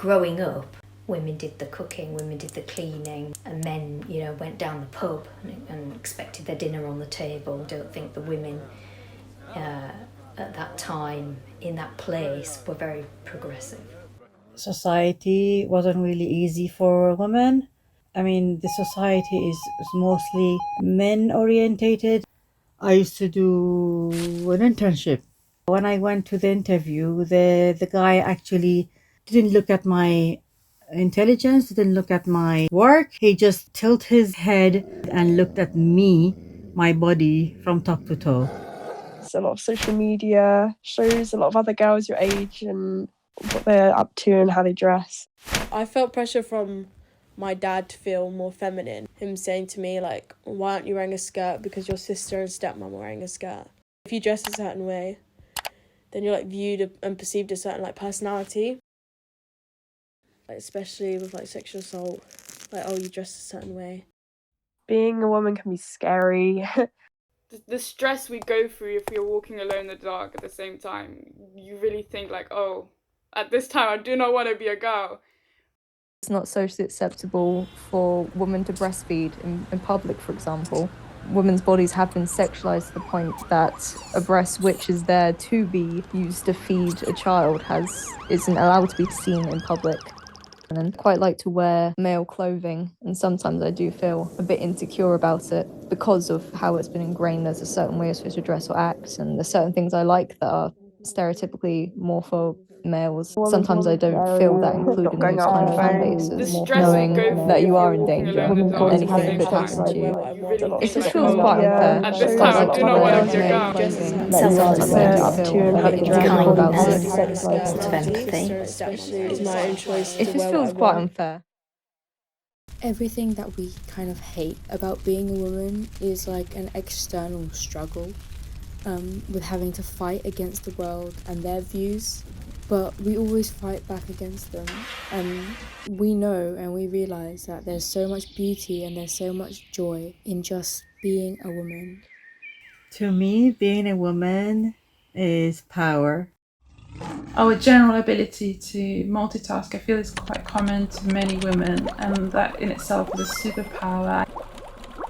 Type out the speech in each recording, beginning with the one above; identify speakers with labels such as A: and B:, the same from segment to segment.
A: growing up, women did the cooking, women did the cleaning, and men, went down the pub and expected their dinner on the table. I don't think the women at that time in that place were very progressive.
B: Society wasn't really easy for women. I mean, the society is mostly men orientated. I used to do an internship. When I went to the interview, the guy actually didn't look at my intelligence, didn't look at my work. He just tilted his head and looked at me, my body, from top to toe.
C: A lot of social media shows a lot of other girls your age and what they're up to and how they dress.
D: I felt pressure from my dad to feel more feminine. Him saying to me, like, why aren't you wearing a skirt? Because your sister and stepmom are wearing a skirt. If you dress a certain way, then you're, like, viewed and perceived a certain, like, personality. Like, especially with, like, sexual assault. Like, oh, you dress a certain way.
C: Being a woman can be scary.
E: The stress we go through if you're walking alone in the dark at the same time, you really think like, oh, at this time I do not want to be a girl.
F: It's not socially acceptable for women to breastfeed in public, for example. Women's bodies have been sexualized to the point that a breast which is there to be used to feed a child isn't allowed to be seen in public. And I quite like to wear male clothing, and sometimes I do feel a bit insecure about it because of how it's been ingrained. There's a certain way you're supposed to dress or act, and there's certain things I like that are stereotypically more for males. Sometimes I don't feel that included in those kind of fan bases, knowing that you are in danger, anything could happen to you. It just feels quite unfair.
E: At this time I do not want to be a girl.
F: Sometimes I do feel a bit insecure about it. It just feels quite unfair.
G: Everything that we kind of hate about being a woman is like an external struggle, with having to fight against the world and their views, but we always fight back against them, and we know and we realise that there's so much beauty and there's so much joy in just being a woman.
B: To me, being a woman is power.
H: Our general ability to multitask, I feel, is quite common to many women, and that in itself is a superpower.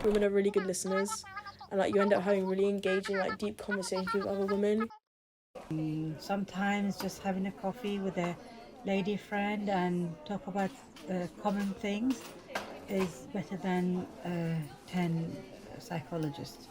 D: Women are really good listeners, and like you end up having really engaging, like deep conversations with other women.
B: Sometimes just having a coffee with a lady friend and talk about common things is better than 10 psychologists.